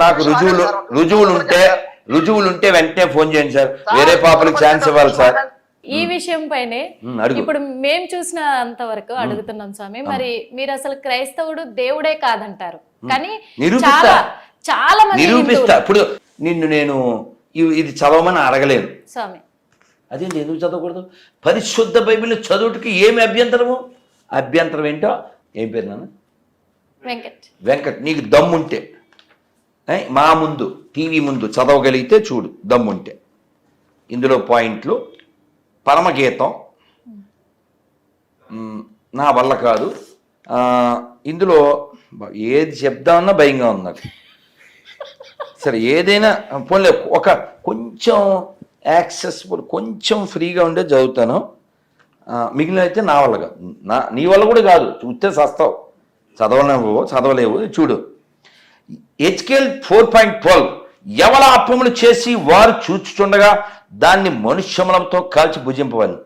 నాకు రుజువులు ఉంటే వెంటనే ఫోన్ చేయండి సార్. వేరే పాపలకు ఛాన్స్ ఇవ్వాలి సార్. ఈ విషయం పైనే ఇప్పుడు మేము చూసిన అంతవరకు అడుగుతున్నాం స్వామి. మరి మీరు అసలు క్రైస్తవుడు దేవుడే కాదంటారు, కానీ చాలా మంది నిరూపిస్తా. ఇప్పుడు నిన్ను నేను ఇది చదవమని అడగలేను స్వామి. అదే ఎందుకు చదవకూడదు? పరిశుద్ధ బైబిల్ చదువుటికి ఏమి అభ్యంతరము? అభ్యంతరం ఏంటో ఏం పేరు నాన్న? వెంకట్. నీకు దమ్ముంటే మా ముందు టీవీ ముందు చదవగలిగితే చూడు, దమ్ముంటే. ఇందులో పాయింట్లు పరమగీతం నా వల్ల కాదు. ఇందులో ఏది చెప్దామన్నా భయంగా ఉంది నాకు. సరే ఏదైనా పోలే, ఒక కొంచెం యాక్సెసిబుల్ కొంచెం ఫ్రీగా ఉండే చదువుతాను. మిగిలిన అయితే నా వల్ల కాదు, నీ వల్ల కూడా కాదు. చూస్తే సస్తావు, చదవలేవు. చూడు, హెచ్కేల్ 4.12 ఎవల అప్పములు చేసి వారు చూచుచుండగా దాన్ని మనుష్యములతో కాల్చి భుజింపవాలి.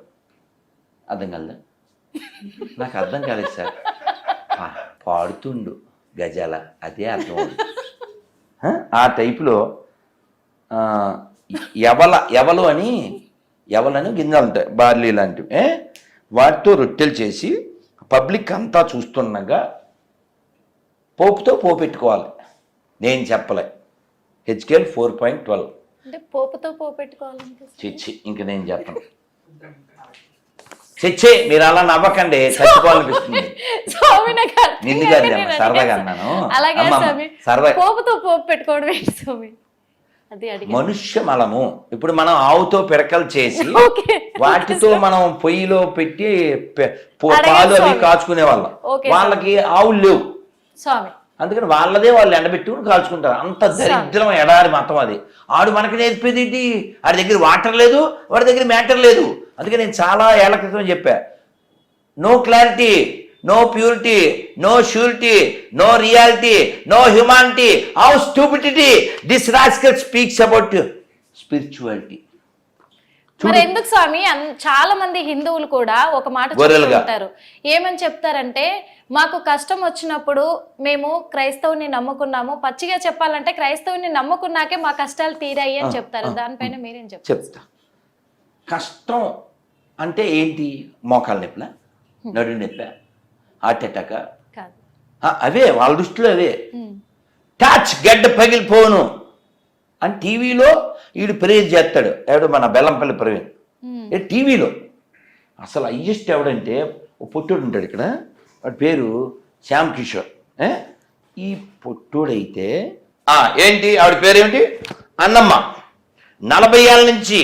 అర్థం కాలే? నాకు అర్థం కాలేదు సార్. పాడుతుండు గజాల, అదే అర్థం. ఆ టైపులో ఎవలని గింజలు ఉంటాయి, బార్లీ లాంటివి. వాటితో రొట్టెలు చేసి పబ్లిక్ అంతా చూస్తుండగా పోపుతో పోపెట్టుకోవాలి. నేను చెప్పలే. హెచ్కేల్ 4.12 పోపుతో పోపెట్టుకోవాలంటే చిచ్చి ఇంక నేను చెప్పను. చిచ్చే మీరు అలా నవ్వకండి, చచ్చిపోవాలనిపిస్తుంది. నిన్ను కాదు సరదాగా అన్నాను. సరదా. పోపుతో పోపు పెట్టుకోవడం ఏంటి స్వామి? మనుష్య మలము. ఇప్పుడు మనం ఆవుతో పిడకలు చేసి వాటితో మనం పొయ్యిలో పెట్టి పాలు అవి కాచుకునే వాళ్ళం. వాళ్ళకి ఆవులు లేవు స్వామి, అందుకని వాళ్ళదే వాళ్ళు ఎండబెట్టుకుని కాల్చుకుంటారు. అంత దరిద్రం ఎడారి మతం అది. ఆడు మనకి నేర్పేది ఏంటి? వాడి దగ్గర వాటర్ లేదు, వాడి దగ్గర మ్యాటర్ లేదు. అందుకే నేను చాలా ఏళ్ల క్రితం చెప్పా, no clarity, no purity, no surety, no reality, no humanity, how stupidity this rascal speaks about spirituality. మరి ఎందుకు స్వామి చాలా మంది హిందువులు కూడా ఒక మాట చెప్తారు. ఏమని చెప్తారంటే, మాకు కష్టం వచ్చినప్పుడు మేము క్రైస్తవుని నమ్ముకున్నాము, పచ్చిగా చెప్పాలంటే క్రైస్తవుని నమ్ముకున్నాకే మా కష్టాలు తీరాయి అని చెప్తారు. దానిపైన మీరేం చెప్తా? కష్టం అంటే ఏంటి? మోకాలు నొప్పులా, నడు నొప్పా, హార్ట్ అటాక్, అవే వాళ్ళ దృష్టిలో అవే. టచ్ గడ్డ పగిలిపోను అని టీవీలో వీడు ప్రేజ్ చేస్తాడు. ఎవడు? మన బెల్లంపల్లి ప్రవీణ్. టీవీలో అసలు హయ్యెస్ట్ ఎవడంటే ఓ పొట్టోడు ఉంటాడు ఇక్కడ, వాడి పేరు శ్యామ్ కిషోర్. ఈ పొట్టోడైతే ఏంటి ఆవిడ పేరేమిటి? అన్నమ్మ. 40 ఏళ్ళ నుంచి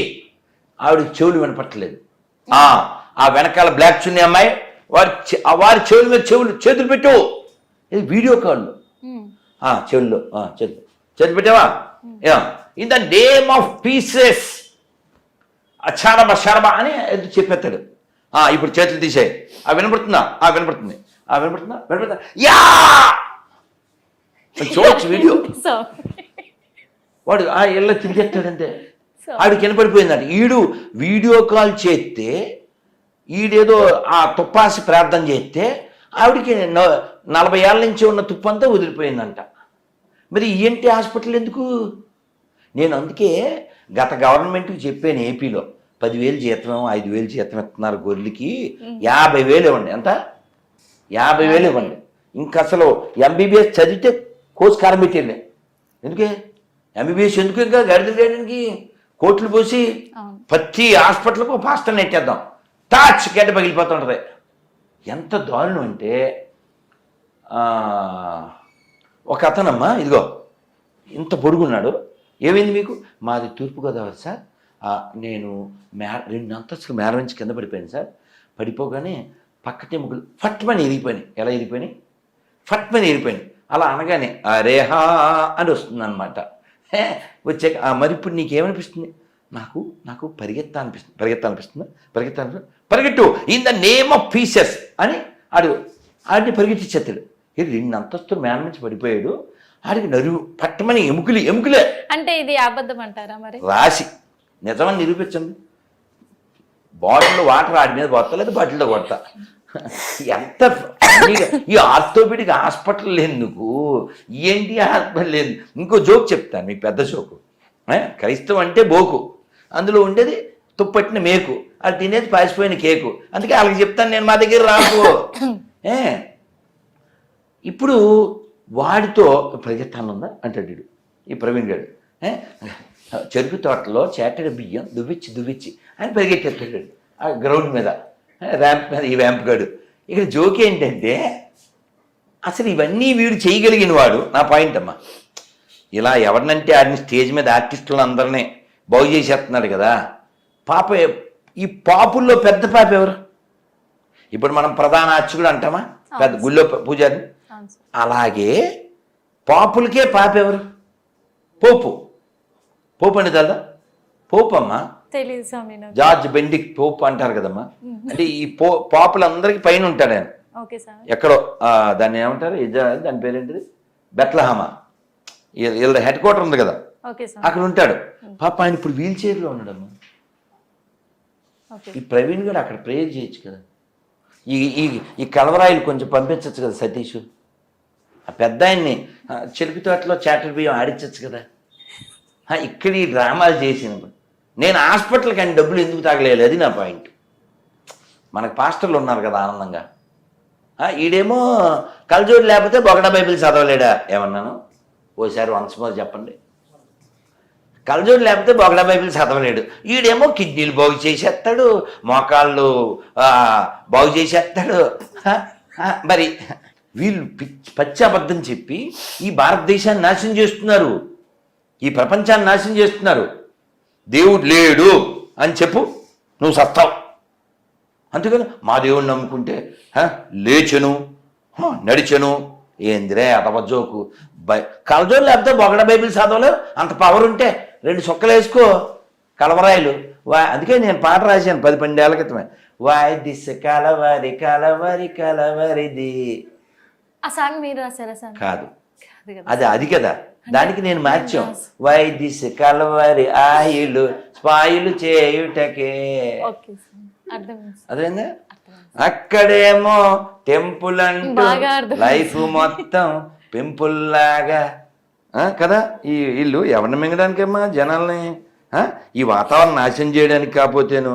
ఆవిడ చెవులు వినపట్టలేదు. ఆ వెనకాల బ్లాక్ చున్నీ అమ్మాయి వారి చెవుల మీద చేతులు పెట్టు. ఇది వీడియో కాల్లో చెవుల్లో చేతులు పెట్టావా? In the name of pieces అచారబ అని చెప్పేస్తాడు. ఇప్పుడు చేతులు తీసేయి. వినపడుతుందా? వినపడుతుంది. వినపడుతుందా? యా చూడొచ్చు వీడియో. వాడు ఇళ్ళ తిరిగేస్తాడంటే ఆవిడకి వినపడిపోయిందంట. ఈడు వీడియో కాల్ చేస్తే ఈడేదో ఆ తుప్పాసి ప్రార్థన చేస్తే ఆవిడికి 40 ఏళ్ళ నుంచి ఉన్న తుప్పంతా వదిలిపోయిందంట. మరి ఈఎన్టీ హాస్పిటల్ ఎందుకు? నేను అందుకే గత గవర్నమెంట్కి చెప్పాను, ఏపీలో 10,000 జీతం 5,000 జీతం ఇస్తున్నారు గొర్రెలకి, 50,000 ఇవ్వండి. ఎంత? 50,000 ఇవ్వండి. ఇంకా అసలు ఎంబీబీఎస్ చదివితే కోర్సు కారం పెట్టేది. ఎందుకే ఎంబీబీఎస్ ఎందుకు? ఇంకా గడిదలు చేయడానికి కోట్లు పోసి ప్రతి హాస్పిటల్కు పాస్టర్ నెట్టేద్దాం, టాచ్ గడ్డ పగిలిపోతుంటుంది. ఎంత దారుణం అంటే, ఒక అతనమ్మా ఇదిగో ఇంత పొడుగున్నాడు. ఏమైంది మీకు? మాది తూర్పుగోదావరి సార్, నేను 2 అంతస్తులు మేర నుంచి కింద పడిపోయాను సార్. పడిపోగానే పక్కటెముకలు ఫట్మని ఇరిగిపోయినాయి. ఎలా ఇరిగిపోయినాయి? ఫట్మని ఇరిగిపోయినాయి. అలా అనగానే అరేహా అని వస్తుంది అనమాట. వచ్చాక మరి ఇప్పుడు నీకేమనిపిస్తుంది? నాకు పరిగెత్తాలనిపిస్తుంది. పరిగెట్టు in the name of pieces అని ఆడిని పరిగెట్టించేస్తాడు. 2 అంతస్తులు మేర నుంచి పడిపోయాడు. ఆడికి నరువు పట్టమని ఎముకలే. అంటే ఇది అబద్ధం అంటారా? మరి రాసి నిజమని నిరూపించండి. బాటిల్లో వాటర్ ఆడి మీద కొడతా, లేదా బాటిల్లో కొడతా. ఎంత funny-గా, ఈ ఆర్థోపెడిక్ హాస్పిటల్ ఎందుకు, ఏంటి హాస్పిటల్ లేదు. ఇంకో జోక్ చెప్తాను మీకు, పెద్ద జోకు. క్రైస్తవం అంటే బోకు, అందులో ఉండేది తుప్పట్టిన మేకు, అది తినేది పాసిపోయిన కేకు. అందుకే వాళ్ళకి చెప్తాను నేను, మా దగ్గర రాకు. ఇప్పుడు వాడితో పరిగెత్తాను ఉందా అంటాడు వీడు, ఈ ప్రవీణ్ గారు. చెరుకు తోటలో చేటడి బియ్యం దువ్విచ్చి అని పరిగెట్టేస్తాడు ఆ గ్రౌండ్ మీద, ర్యాంప్ మీద ఈ ర్యాంప్ గాడు. ఇక్కడ జోక్ ఏంటంటే, అసలు ఇవన్నీ వీడు చేయగలిగిన వాడు. నా పాయింట్ అమ్మా, ఇలా ఎవరినంటే ఆడిని స్టేజ్ మీద ఆర్టిస్టులను అందరినీ బాగు చేసేస్తున్నాడు కదా. పాప, ఈ పాపుల్లో పెద్ద పాప ఎవరు? ఇప్పుడు మనం ప్రధాన అర్చకుడు అంటామా, పెద్ద గుళ్ళో పూజారి. అలాగే పాపులకే పాప ఎవరు? పోపు. పోపు అంటే కదా, పోపు అమ్మా, జార్జ్ బెండిక్ పోపు అంటారు కదమ్మా. అంటే ఈ పాపులందరికీ పైన ఉంటాడు ఆయన, ఎక్కడో దాన్ని ఏమంటారు, దాని పేరేంటిది, బెత్లహమా, వీళ్ళ హెడ్ క్వార్టర్ ఉంది కదా, అక్కడ ఉంటాడు. పాప ఆయన ఇప్పుడు వీల్ చైర్లో ఉన్నాడమ్మా. ఈ ప్రవీణ్ గారు అక్కడ ప్రేయర్ చేయొచ్చు కదా, ఈ కలవరాయిలు కొంచెం పంపించచ్చు కదా సతీష్. ఆ పెద్ద ఆయన్ని చెరుకు తోటలో చాటర్ బియ్యం ఆడించచ్చు కదా. ఇక్కడ ఈ డ్రామాలు చేసినప్పుడు నేను హాస్పిటల్కి ఆయన డబ్బులు ఎందుకు తాగలేదు, అది నా పాయింట్. మనకు పాస్టర్లు ఉన్నారు కదా ఆనందంగా. ఈడేమో కలజోడు లేకపోతే బొగడ బైబిల్ చదవలేడా ఏమన్నాను? ఓసారి వన్స్ మోర్ చెప్పండి. కలజోడు లేకపోతే బొగడ బైబిల్ చదవలేడు. ఈడేమో కిడ్నీలు బాగు చేసేస్తాడు, మోకాళ్ళు బాగు చేసేస్తాడు. మరి వీళ్ళు పచ్చి అబద్ధం చెప్పి ఈ భారతదేశాన్ని నాశనం చేస్తున్నారు, ఈ ప్రపంచాన్ని నాశనం చేస్తున్నారు. దేవుడు లేడు అని చెప్పు, నువ్వు సత్తావు. అందుకని మా దేవుడిని నమ్ముకుంటే లేచెను, నడిచెను. ఏందిరే అతవజోకు, కలజోడు లేకపోతే బొగడ బైబిల్ చదవలేవు. అంత పవర్ ఉంటే 2 చొక్కలు వేసుకో, కలవరాయిలు. అందుకే నేను పాట రాశాను 10-12 ఏళ్ల క్రితమే. వాయ్ దిస్ కలవరి కలవరి కలవరిది. ఆ సాంగ్ మీరు రాశారా సార్? కాదు, అది కదా, దానికి నేను మార్చాం. వై దిస్ కలవరి ఆయిలు స్పాయిలు చేయుటకే. అదేందా, అక్కడేమో టెంపుల్ అంటూ లైఫ్ మొత్తం పింపుల్ లాగా కదా. ఈ ఇల్లు ఎవరిని మింగడానికేమ్మా, జనాల్ని ఈ వాతావరణం నాశనం చేయడానికి. కాకపోతేను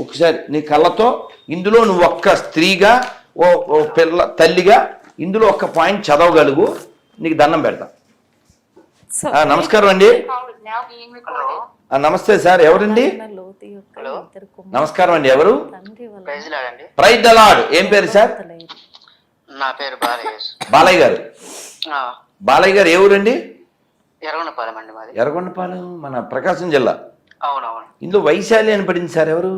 ఒకసారి నీ కళ్ళతో ఇందులో నువ్వు ఒక్క స్త్రీగా, ఓ పిల్ల తల్లిగా ఇందులో ఒక్క పాయింట్ చదవగలుగు, నీకు దండం పెడతా. నమస్కారం అండి. నమస్తే సార్, ఎవరండి? నమస్కారం అండి, ఎవరు? Praise the lord. ఏం పేరు సార్? నా పేరు బాలయ్య గారు. బాలయ్య గారు ఏ ఊరండి? ఎర్రగొండపాలెం అండి మాది. ఎర్రగొండపాలెం మన ప్రకాశం జిల్లా. అవునవును. ఇందులో వైశాలి అని పడింది సార్, ఎవరు?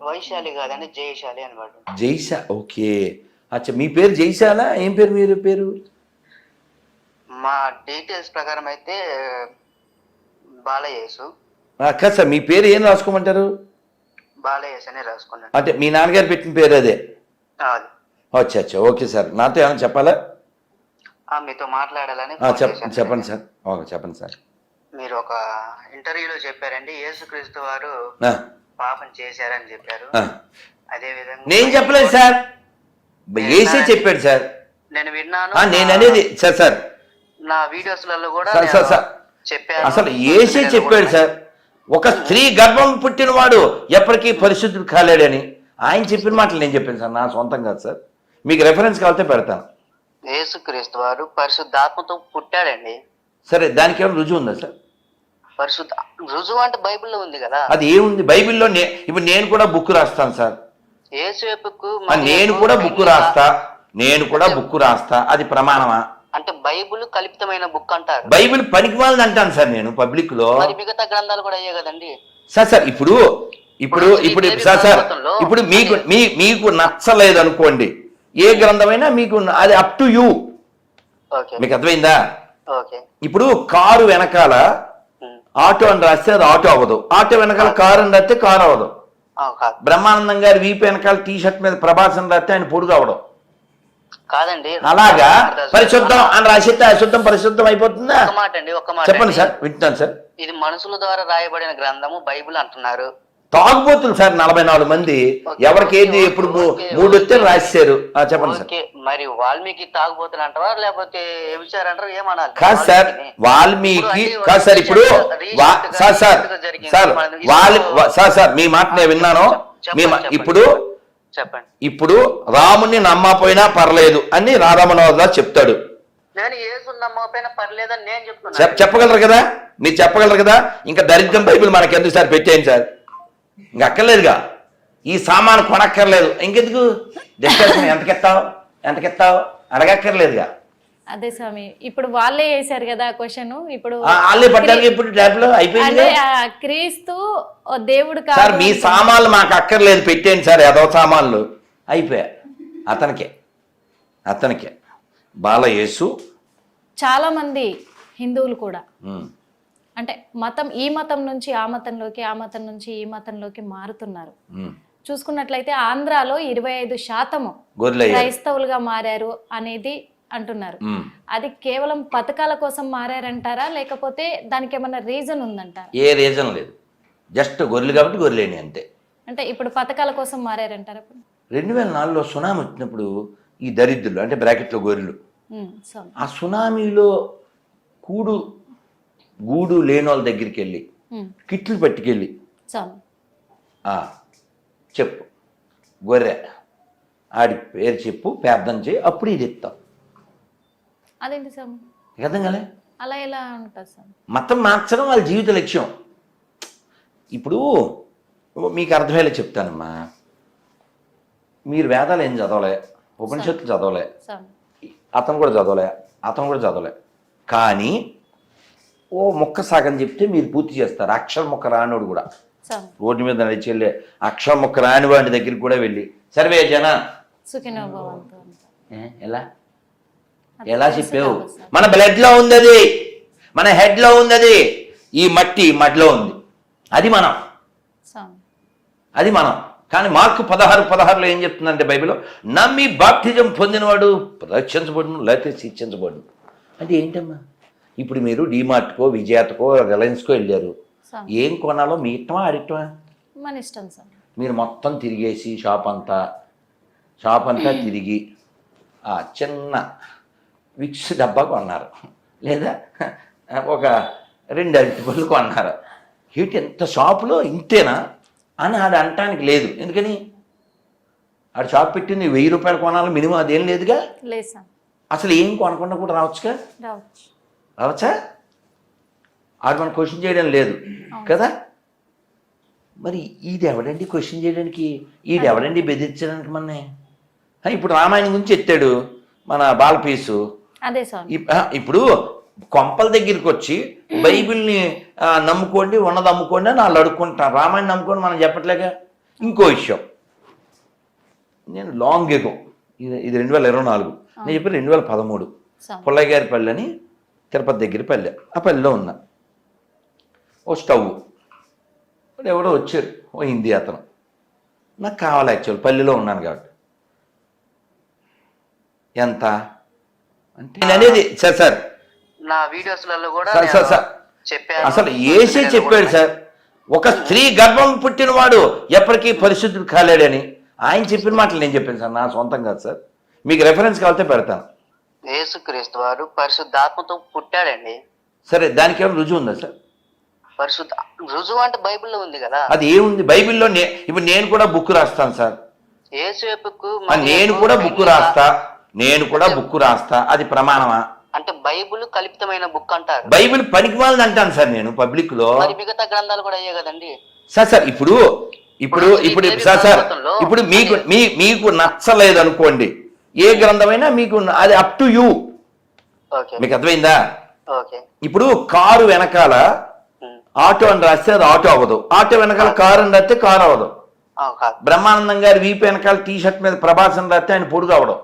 వైశాలి కాదండి, జయశాలి అని పడింది. జైశా, ఓకే. అచ్చా, మీ పేరు జైశాలా? ఏం పేరు మీరు పేరు? మా డీటెయిల్స్ ప్రకారం అయితే బాలయేసు. కాదు సార్, మీ పేరు ఏం రాసుకోమంటారు? బాలయేసు అని రాసుకున్నాను. అంటే మీ నాన్నగారు పెట్టిన పేరు అదే? అచ్చా అచ్చా, ఓకే సార్. నాతో ఏమైనా చెప్పాలా? మీతో మాట్లాడాలని. చెప్పండి సార్. ఓకే, చెప్పండి సార్. మీరు ఒక ఇంటర్వ్యూలో చెప్పారండి, యేసుక్రీస్తు వారు పాపం చేశారని చెప్పారు. అదే విధంగా నేను చెప్పలేదు సార్, ఏసే చెప్పాడు సార్. నేను విన్నాను. నేను అనేది సార్ నా వీడియోస్లలో కూడా చెప్పాను. అసలు ఏసే చెప్పాడు సార్, ఒక స్త్రీ గర్భం పుట్టినవాడు ఎప్పటికీ పరిశుద్ధుడు కాలేడని ఆయన చెప్పిన మాటలు నేను చెప్పాను సార్, నా సొంతం కాదు సార్. మీకు రెఫరెన్స్ కావాలంటే పెడతాను. యేసుక్రీస్తు వారు పరిశుద్ధాత్మతో పుట్టాడండి. సరే, దానికి ఏమైనా రుజువు ఉందా సార్? పరిశుద్ధ రుజువు అంటే బైబిల్లో ఉంది కదా. అది ఏముంది బైబిల్లో? ఇప్పుడు నేను కూడా బుక్ రాస్తాను సార్. నేను కూడా బుక్ రాస్తా, అది ప్రమాణమా? అంటే బైబిల్ కల్పితమైన బుక్ అంటారు. బైబిల్ పనికిమాలని అంటాను సార్ నేను పబ్లిక్ లో. మిగతా గ్రంథాలు కూడా అయ్యే కదండి సార్. ఇప్పుడు సార్, ఇప్పుడు మీకు నచ్చలేదు అనుకోండి, ఏ గ్రంథమైనా మీకు అది అప్ టు యూ. మీకు అర్థమైందా? ఇప్పుడు కారు వెనకాల ఆటో అని రాస్తే అది ఆటో అవ్వదు, ఆటో వెనకాల కారు అని రాస్తే కారు అవ్వదు. బ్రహ్మానందం గారి వీపు వెనకాల టీ షర్ట్ మీద ప్రభాస్ అని రాస్తే ఆయన పొడుగు అవడం కాదండి. అలాగా పరిశుద్ధం అని రాసిస్తే అశుద్ధం పరిశుద్ధం అయిపోతుందా? ఒక మాట చెప్పండి సార్, వింటున్నాను సార్. ఇది మనుషుల ద్వారా రాయబడిన గ్రంథము బైబిల్ అంటున్నారు. తాగుబోతులు సార్ 44 మంది. ఎవరికి ఏది ఎప్పుడు 3 వస్తే రాశారు. చెప్పండి సార్. మరి వాల్మీకి తాగుబోతులు అంటారా లేకపోతే వ్యభిచారం అంటారా ఏమనాలి? కాదు సార్, వాల్మీకి కాదు సార్. ఇప్పుడు సార్ మీ మాట నేను విన్నాను. ఇప్పుడు చెప్పండి. ఇప్పుడు రాముని నమ్మపోయినా పర్లేదు అని రాధామనోహర్ చెప్తాడు. నేను యేసుని నమ్మకపోయినా పర్లేదని నేను చెప్తున్నా. చెప్పగలరు కదా, మీరు చెప్పగలరు కదా. ఇంకా దరిద్రం బైబిల్ మనకి ఎందుకు సార్ పెట్టేయండి సార్, ఇంక అక్కర్లేదుగా. ఈ సామాను కొనక్కర్లేదు, ఇంకెందుకు డిస్కషన్. ఎంతకెత్తావు అడగక్కర్లేదుగా. అదే స్వామి, ఇప్పుడు వాళ్ళే వేశారు కదా క్వశ్చన్. ఇప్పుడు వాళ్ళే పడ్డారు. ఇప్పుడు ట్యాప్ లో అయిపోయింది. క్రీస్తు దేవుడు సార్, మీ సామాన్లు మాకు అక్కర్లేదు, పెట్టేయండి సార్. ఏదో సామాన్లు అయిపోయా. అతనికే బాలయేసు. చాలా మంది హిందువులు కూడా అంటే ఈ మతం నుంచి ఆ మతంలోకి, ఆ మతం నుంచి ఈ మతంలోకి మారుతున్నారు. చూసుకున్నట్లయితే ఆంధ్రాలో 25% క్రైస్తవులుగా మారారు అనేది అంటున్నారు. అది కేవలం పథకాల కోసం మారారంటారా, లేకపోతే దానికి ఏమన్నా రీజన్ ఉందంటారా? ఏ రీజన్ లేదు, జస్ట్ గొర్రెలు కాబట్టి గొర్రెలేని అంతే. అంటే ఇప్పుడు పథకాల కోసం మారారంటారా? 2004లో సునామీ వచ్చినప్పుడు ఈ దరిద్రులు అంటే బ్రాకెట్లో గొర్రెలు ఆ సునామీలో గూడు లేని వాళ్ళ దగ్గరికి వెళ్ళి కిట్లు పట్టుకెళ్ళి చెప్పు గొర్రె ఆడి పేరు చెప్పు, ప్రార్థన చేయి, అప్పుడు ఇది ఇస్తాం. అదేంటి సార్ అర్థం కాలే? అలా ఎలా ఉంటుంది సార్? మతం మార్చడం వాళ్ళ జీవిత లక్ష్యం. ఇప్పుడు మీకు అర్థమయ్యేలా చెప్తానమ్మా. మీరు వేదాలు ఏం చదవలే, ఉపనిషత్తులు చదవలే, అతను కూడా చదవలే. కానీ ఓ మొక్క సాగని చెప్తే మీరు పూర్తి చేస్తారు. అక్షర మొక్క రానివాడు కూడా రోడ్డు మీద నడిచెళ్ళే అక్షర మొక్క రాని వాడి దగ్గరికి కూడా వెళ్ళి సర్వే జన ఎలా చెప్పావు? మన బ్లడ్ లో ఉంది అది, మన హెడ్ లో ఉంది అది, ఈ మట్టిలో ఉంది. అది మనం. కానీ మార్కు 16:16లో ఏం చెప్తుందంటే బైబిల్లో, నమ్మి బాప్టిజం పొందినవాడు రక్షించబడును, లేకపోతే శిక్షించబడును. అంటే ఏంటమ్మా? ఇప్పుడు మీరు డిమార్ట్కో, విజయాతకో, రిలయన్స్కో వెళ్ళారు. ఏం కొనాలో మీ ఇష్టమా ఆడిష్టమా? మన ఇష్టం సార్. మీరు మొత్తం తిరిగేసి షాప్ అంతా తిరిగి ఆ చిన్న విక్స్ డబ్బా కొన్నారు, లేదా ఒక 2 అరటిపళ్ళు కొన్నారు. ఏంటి ఎంత షాపులో ఇంతేనా అని ఆడు అనటానికి లేదు. ఎందుకని ఆడు షాప్ పెట్టింది 1000 రూపాయలు కొనాలి మినిమం, అదేం లేదుగా. అసలు ఏం కొనకుండా కూడా రావచ్చుగా. రావచ్చా? ఆడు మనం క్వశ్చన్ చేయడం లేదు కదా. మరి ఇది ఎవడండి క్వశ్చన్ చేయడానికి, ఈడెవడండి బెదిరించడానికి? మననే ఇప్పుడు రామాయణం గురించి ఎత్తాడు మన బాలపీసు. ఇప్పుడు కొంపల దగ్గరికి వచ్చి బైబిల్ని నమ్ముకోండి, ఉన్నది అమ్ముకోండి అని వాళ్ళు అడుక్కుంటారు. రామాయణం నమ్ముకోండి మనం చెప్పట్లేగా. ఇంకో విషయం, నేను లాంగ్ ఎగో, ఇది 2024, నేను చెప్పి 2013 పుల్లయ్య గారి పల్లె అని తిరుపతి దగ్గర పల్లె. ఆ పల్లెలో ఉన్నా. ఓ స్టవ్ ఎవడో వచ్చారు, ఓ హిందీ అతను. నాకు కావాలి యాక్చువల్, పల్లెలో ఉన్నాను కాబట్టి. ఎంత అంటే నేను అనేది సార్ నా వీడియోస్లలో కూడా అసలు ఏసే చెప్పాడు సార్, ఒక స్త్రీ గర్భం పుట్టినవాడు ఎప్పటికీ పరిశుద్ధుడు కాలేడని. ఆయన చెప్పిన మాటలు నేను చెప్పాను సార్, నా సొంతం కాదు సార్. మీకు రెఫరెన్స్ కావాలంటే పెడతాను. యేసుక్రీస్తు వారు పరిశుద్ధాత్మతో పుట్టాడండి. సరే, దానికి ఏమైనా రుజువు ఉందా సార్? రుజువు అంటే బైబిల్లో ఉంది కదా. అది ఏముంది బైబిల్లో? ఇప్పుడు నేను కూడా బుక్ రాస్తాను సార్. నేను కూడా బుక్ రాస్తా. అది ప్రమాణమా? అంటే బైబిల్ కల్పితమైన బుక్ అంటారు. బైబిల్ పనికిమాలని అంటాను సార్ నేను పబ్లిక్ లో. మిగతా గ్రంథాలు కూడా అయ్యే కదండి సార్. ఇప్పుడు సార్ ఇప్పుడు మీకు నచ్చలేదు అనుకోండి, ఏ గ్రంథమైనా మీకు అది అప్ టు యూ. మీకు అర్థమైందా? ఇప్పుడు కారు వెనకాల ఆటో అని రాస్తే అది ఆటో అవ్వదు, ఆటో వెనకాల కారు అని రాస్తే కారు అవ్వదు. బ్రహ్మానందం గారి వీపు వెనకాల టీ షర్ట్ మీద ప్రభాస్ అని రాస్తే ఆయన పొడుగు అవ్వడం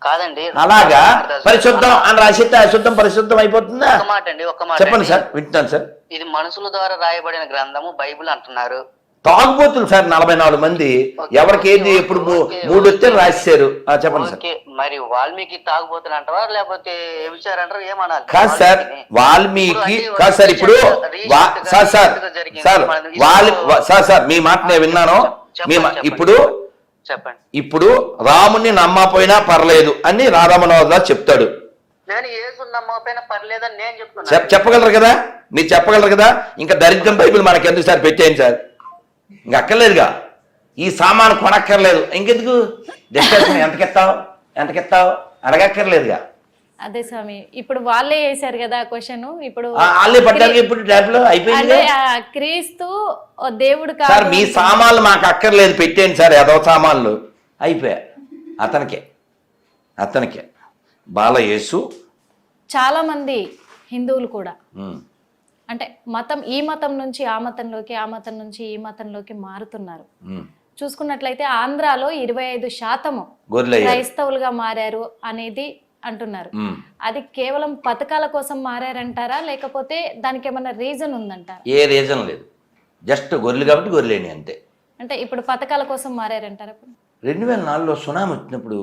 కాదండి. అలాగా పరిశుద్ధం అని రాసిస్తే అశుద్ధం పరిశుద్ధం అయిపోతుందా? ఒక మాట చెప్పండి సార్, వింటున్నాను సార్. ఇది మనుషుల ద్వారా రాయబడిన గ్రంథము బైబిల్ అంటున్నారు. తాగుబోతులు సార్ 44 మంది. ఎవరికి ఏది ఎప్పుడు 3 వస్తే రాశారు. చెప్పండి సార్. ఓకే, మరి వాల్మీకి తాగుబోతులు అంటారా లేకపోతే వ్యభిచారం అంటారా, ఏమనాలి? కాదు సార్, వాల్మీకి కాదు సార్. ఇప్పుడు సార్ మీ మాట నేను విన్నాను. ఇప్పుడు చెప్పండి. ఇప్పుడు రాముని నమ్మపోయినా పర్లేదు అని రాధామనోహర్ చెప్తాడు. నేను యేసుని నమ్మకపోయినా పర్లేదని నేను చెప్తున్నా. చెప్పగలరు కదా, మీరు చెప్పగలరు కదా. ఇంకా దరిద్రం బైబిల్ మనకి ఎందుకు సార్ పెట్టేయండి సార్, ఇంక అక్కర్లేదుగా. ఈ సామాను కొనక్కర్లేదు, ఇంకెందుకు డిస్కషన్. ఎంతకెత్తావు అడగక్కర్లేదుగా. అదే స్వామి, ఇప్పుడు వాళ్ళే వేశారు కదా క్వశ్చన్. ఇప్పుడు వాళ్ళే పడ్డారు. ఇప్పుడు ట్యాబ్ లో అయిపోయింది. క్రీస్తు దేవుడు సార్ మీ సామాన్లు మాకు అక్కర్లేదు, పెట్టేయండి సార్. ఏదో సామాన్లు అయిపోయా. అతనికే బాలయేసు. చాలా మంది హిందువులు కూడా అంటే ఈ మతం నుంచి ఆ మతంలోకి, ఆ మతం నుంచి ఈ మతంలోకి మారుతున్నారు. చూసుకున్నట్లయితే ఆంధ్రాలో 25% క్రైస్తవులుగా మారారు అనేది అంటున్నారు. అది కేవలం పథకాల కోసం మారారంటారా, లేకపోతే దానికి ఏమన్నా రీజన్ ఉందంటారా? ఏ రీజన్ లేదు, జస్ట్ గొర్రెలు కాబట్టి గొర్రెలేని అంతే. అంటే ఇప్పుడు పథకాల కోసం మారారంటారా? 2004లో సునామీ వచ్చినప్పుడు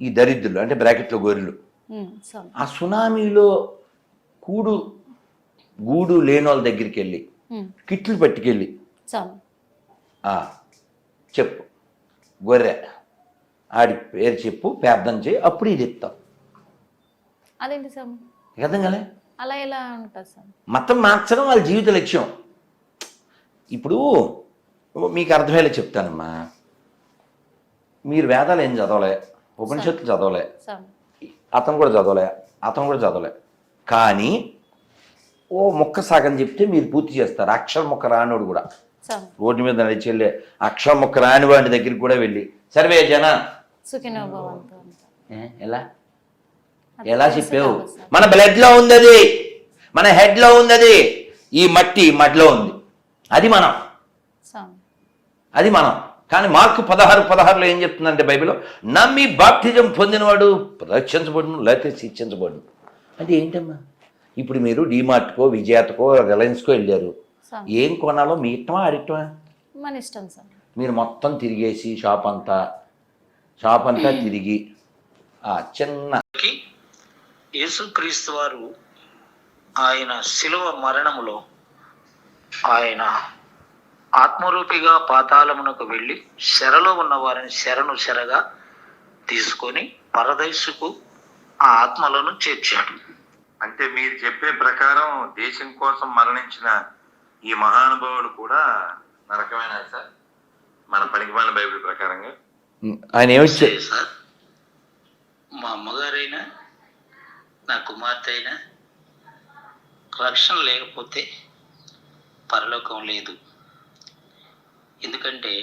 ఈ దరిద్రులు అంటే బ్రాకెట్లో గొర్రెలు ఆ సునామీలో గూడు లేని వాళ్ళ దగ్గరికి వెళ్ళి కిట్లు పట్టుకెళ్ళి చెప్పు గొర్రె ఆడి పేరు చెప్పు, ప్రార్థన చేయి, అప్పుడు ఇది ఇస్తాం. అదేంటి సార్ అర్థం కాలే? అలా ఎలా ఉంటుంది సార్? మతం మార్చడం వాళ్ళ జీవిత లక్ష్యం. ఇప్పుడు మీకు అర్థమయ్యేలా చెప్తానమ్మా. మీరు వేదాలు ఏం చదవలే, ఉపనిషత్తులు చదవలే, అతను కూడా చదవలే. కానీ ఓ మొక్క సాగని చెప్తే మీరు పూర్తి చేస్తారు. అక్షర మొక్క రానివాడు కూడా రోడ్డు మీద నడిచెళ్ళే అక్షర మొక్క రాని వాడి దగ్గరికి కూడా వెళ్ళి సర్వే జన ఎలా చెప్పావు? మన బ్లడ్ లో ఉంది అది, మన హెడ్ లో ఉంది అది, ఈ మట్టిలో ఉంది. అది మనం. కానీ మార్కు 16:16లో ఏం చెప్తుందంటే బైబిల్లో, నమ్మి బాప్టిజం పొందినవాడు రక్షించబడును, లేకపోతే శిక్షించబడును. అంటే ఏంటమ్మా? ఇప్పుడు మీరు డిమార్ట్కో, విజయాతకో, రిలయన్స్కో వెళ్ళారు. ఏం కొనాలో మీ ఇష్టమా అడిగటమా? మన ఇష్టం సార్. మీరు మొత్తం తిరిగేసి షాప్ అంతా తిరిగి చిన్న యేసుక్రీస్తు వారు ఆయన శిలువ మరణములో ఆయన ఆత్మరూపిగా పాతాళమునకు వెళ్ళి శరలో ఉన్న వారిని శరగా తీసుకొని పరదైసుకు ఆ ఆత్మలను చేర్చాడు. అంటే మీరు చెప్పే ప్రకారం దేశం కోసం మరణించిన ఈ మహానుభావుడు కూడా నరకమైన సార్ మన పనికిమాలిన బైబిల్ ప్రకారంగా. ఆయన ఏమొచ్చారు సార్, మా అమ్మగారైనా నా కుమార్తె అయినా రక్షణ లేకపోతే పరలోకం లేదు. ఎందుకంటే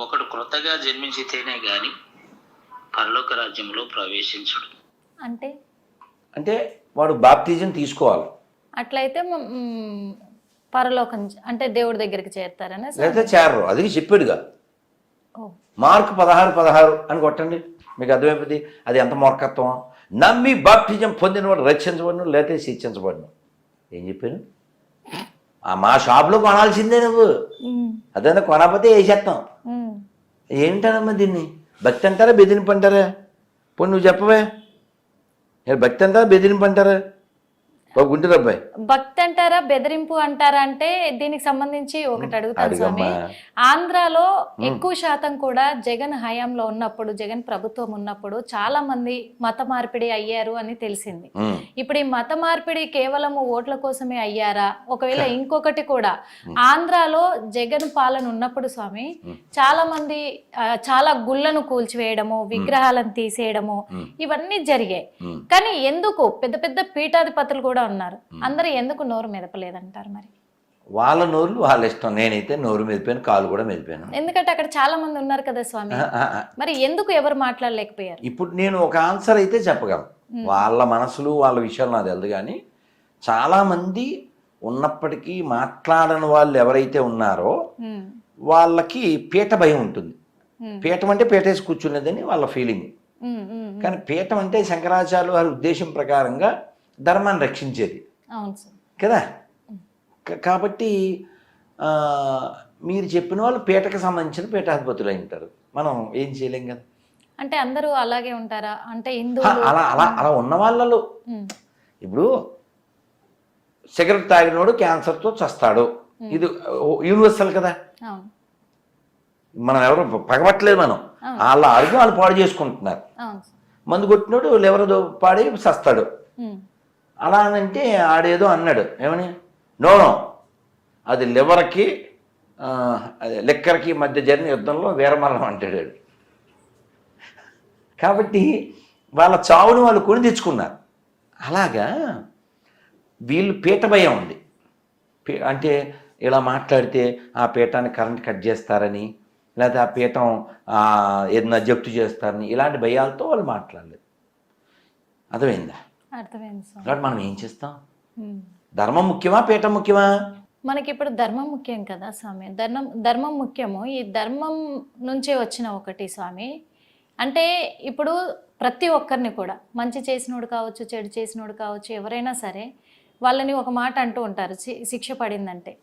ఒకడు క్రొత్తగా జన్మించితేనే గాని పరలోక రాజ్యంలో ప్రవేశించడు. అంటే వాడు బాప్తిజం తీసుకోవాలి. అట్లయితే పరలోకం అంటే దేవుడి దగ్గరికి చేరతారనే చేరరు. అది చెప్పాడుగా. మార్కు 16:16 అని కొట్టండి, మీకు అర్థమైపోతుంది అది ఎంత మూర్ఖత్వం. నమ్మి బాప్టిజం పొందినవాడు రక్షించబడును, లేకపోతే శిక్షించబడును. ఏం చెప్పాను? మా షాప్లో కొనాల్సిందే నువ్వు. అదన్నా కొనకపోతే వేసేస్తాం. ఏంటనమ్మా దీన్ని? భక్తి అంటారా బెదిరింపు అంటారా? పోనీ నువ్వు చెప్పవే, భక్తి అంటారా బెదిరింపు అంటారా? గుంటూరు అబ్బాయి, భక్తి అంటారా బెదిరింపు అంటారా అంటే దీనికి సంబంధించి ఒకటి అడుగుతాను స్వామి. ఆంధ్రాలో ఎక్కువ శాతం కూడా జగన్ హయాంలో ఉన్నప్పుడు, జగన్ ప్రభుత్వం ఉన్నప్పుడు చాలా మంది మత మార్పిడి అయ్యారు అని తెలిసింది. ఇప్పుడు ఈ మత మార్పిడి కేవలం ఓట్ల కోసమే అయ్యారా? ఒకవేళ ఇంకొకటి కూడా, ఆంధ్రాలో జగన్ పాలన ఉన్నప్పుడు స్వామి చాలా మంది చాలా గుళ్ళను కూల్చివేయడము, విగ్రహాలను తీసేయడము ఇవన్నీ జరిగాయి. కానీ ఎందుకు పెద్ద పెద్ద పీఠాధిపతులు కూడా ఉన్నారు, అందరూ ఎందుకు నోరు మెదపలేదంటారు? మరి వాళ్ళ నోరు వాళ్ళ ఇష్టం. నేనైతే నోరు మెదిపాను, కాలు కూడా మెదిపాను. ఎందుకంటే అక్కడ చాలా మంది ఉన్నారు కదా స్వామి, మరి ఎందుకు ఎవరు మాట్లాడలేకపోయారు? ఇప్పుడు నేను ఒక ఆన్సర్ అయితే చెప్పగలను. వాళ్ళ మనసులు వాళ్ళ విషయాలు నాకు తెలియదు. కానీ చాలా మంది ఉన్నప్పటికీ మాట్లాడని వాళ్ళు ఎవరైతే ఉన్నారో వాళ్ళకి పీఠ భయం ఉంటుంది. పీఠం అంటే పీఠేసి కూర్చునేదని వాళ్ళ ఫీలింగ్. కానీ పీఠం అంటే శంకరాచార్యులు వారి ఉద్దేశం ప్రకారంగా ధర్మాన్ని రక్షించేది కదా. కాబట్టి మీరు చెప్పిన వాళ్ళు పీటకు సంబంధించిన పీఠాధిపతులు అయి ఉంటారు, మనం ఏం చేయలేం కదా. అంటే అందరూ అలాగే ఉంటారా? అంటే హా, హిందువులు అలా అలా అలా ఉన్న వాళ్ళలో ఇప్పుడు సిగరెట్ తాగినోడు క్యాన్సర్తో చస్తాడు, ఇది యూనివర్సల్ కదా. అవును మనం ఎవరు పగబట్టలేదు, మనం వాళ్ళ ఆరోగ్యం వాళ్ళు పాడు చేసుకుంటున్నారు. అవును మందు కొట్టినోడు లివర్ పాడి చస్తాడు. ఉమ్, అలా అనంటే ఆడేదో అన్నాడు, ఏమని, నో అది లివర్కి అదే లిక్కర్కి మధ్య జరిగిన యుద్ధంలో వీరమరణం అంటాడు. కాబట్టి వాళ్ళ చావుని వాళ్ళు కొని తెచ్చుకున్నారు. అలాగా వీళ్ళు పీట భయం ఉంది. అంటే ఇలా మాట్లాడితే ఆ పీఠాన్ని కరెంట్ కట్ చేస్తారని, లేదా ఆ పీఠం ఏదైనా జప్తు చేస్తారని, ఇలాంటి భయాలతో వాళ్ళు మాట్లాడలేదు. అర్థమైందా? అర్థమైంది స్వామి. కాబట్టి మనం ఏం చేస్తాం? ఉమ్. ధర్మం ముఖ్యమా, పీఠం ముఖ్యమా? మనకి ఇప్పుడు ధర్మం ముఖ్యం కదా స్వామి. ధర్మం ముఖ్యము. ఈ ధర్మం నుంచే వచ్చిన ఒకటి స్వామి. అంటే ఇప్పుడు ప్రతి ఒక్కరిని కూడా మంచి చేసినోడు కావచ్చు, చెడు చేసినోడు కావచ్చు, ఎవరైనా సరే వాళ్ళని ఒక మాట అంటూ ఉంటారు, శిక్ష పడిందంటే.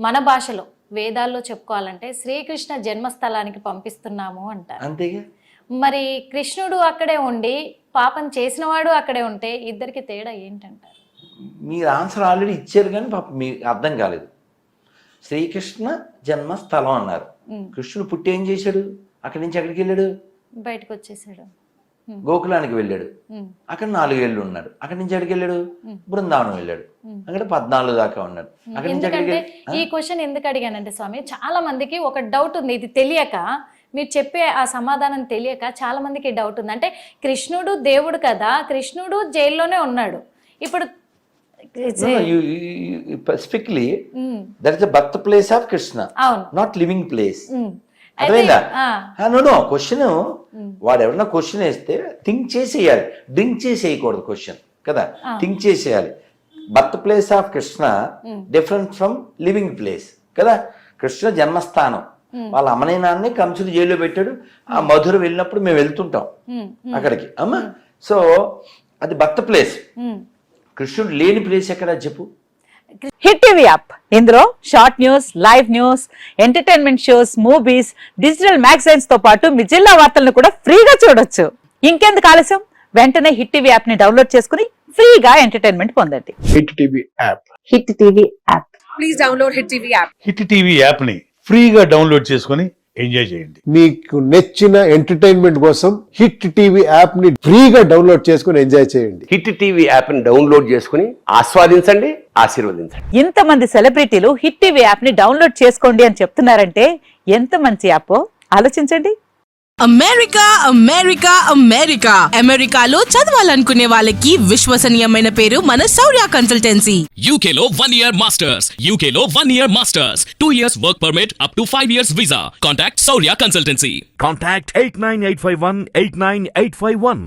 మన భాషలో వేదాల్లో చెప్పుకోవాలంటే శ్రీకృష్ణ జన్మస్థలానికి పంపిస్తున్నాము అంటారు. అంతేగా. మరి కృష్ణుడు అక్కడే ఉండి పాపం చేసినవాడు అక్కడే ఉంటే ఇద్దరికి తేడా ఏంటంటారు? మీరు ఆన్సర్ ఆల్రెడీ ఇచ్చారు, కానీ పాపం మీకు అర్థం కాలేదు. శ్రీకృష్ణ జన్మస్థలం అన్నారు. కృష్ణుడు పుట్టి ఏం చేశాడు? అక్కడి నుంచి ఎక్కడికి వెళ్ళాడు? బయటకు వచ్చేసాడు, గోకులానికి వెళ్ళాడు. అక్కడ 4 ఏళ్ళు ఉన్నాడు. అక్కడి నుంచి ఎక్కడికి వెళ్ళాడు? బృందావనం వెళ్ళాడు. అక్కడ 14 దాకా ఉన్నాడు. అక్కడి నుంచి ఎందుకంటే ఈ క్వశ్చన్ ఎందుకు అడిగానంటే స్వామి, చాలా మందికి ఒక డౌట్ ఉంది. ఇది తెలియక, మీరు చెప్పే ఆ సమాధానం తెలియక చాలా మందికి డౌట్ ఉంది. అంటే కృష్ణుడు దేవుడు కదా, కృష్ణుడు జైల్లోనే ఉన్నాడు. ఇప్పుడు specifically that is the birth place of Krishna, అవును, నాట్ లివింగ్ ప్లేస్. అర్థమైందా? నో క్వశ్చన్ వాడు ఎవరన్నా క్వశ్చన్ వేస్తే థింక్ చేసేయాలి, డ్రింక్ చేసి వేయకూడదు క్వశ్చన్ కదా, థింక్ చేసేయాలి. Birth place of Krishna different from living place కదా. కృష్ణ జన్మస్థానం, వాళ్ళ అమ్మని నాన్నే కంసుడు జైల్లో పెట్టాడు. ఆ మధుర వెళ్ళినప్పుడు మేము వెళ్తుంటాం అక్కడికి అమ్మ. సో అది బర్త్ ప్లేస్. కృష్ణుడు లేని ప్లేస్ ఎక్కడ చెప్పు? హిట్ టీవీ యాప్, ఇందులో short news, live news, entertainment shows, movies, digital magazines తో పాటు మీ జిల్లా వార్తలను కూడా ఫ్రీగా చూడొచ్చు. ఇంకెందుకు ఆలస్యం, వెంటనే హిట్ టీవీ యాప్ ని డౌన్లోడ్ చేసుకుని ఫ్రీగా ఎంటర్టైన్మెంట్ పొందండి. Hit TV app. Hit TV app, please download hit TV app. Hit TV app ని ఫ్రీగా డౌన్లోడ్ చేసుకొని ఎంజాయ్ చేయండి. మీకు నచ్చిన ఎంటర్టైన్మెంట్ కోసం హిట్ టీవీ యాప్ ని ఫ్రీగా డౌన్లోడ్ చేసుకుని ఎంజాయ్ చేయండి. హిట్ టీవీ యాప్ ని డౌన్లోడ్ చేసుకుని ఆస్వాదించండి, ఆశీర్వదించండి. ఇంతమంది సెలబ్రిటీలు హిట్ టీవీ యాప్ ని డౌన్లోడ్ చేసుకోండి అని చెప్తున్నారంటే ఎంత మంచి యాప్ ఆలోచించండి. అమెరికా అమెరికా అమెరికా అమెరికాలో చదవాలనుకునే వాళ్ళకి విశ్వసనీయమైన పేరు మన శౌర్య కన్సల్టెన్సీ. UK లో 1 year masters. UK లో 1 year masters. 2 years work permit up to 5 years visa. Contact Saurya Consultancy. Contact 89851 89851.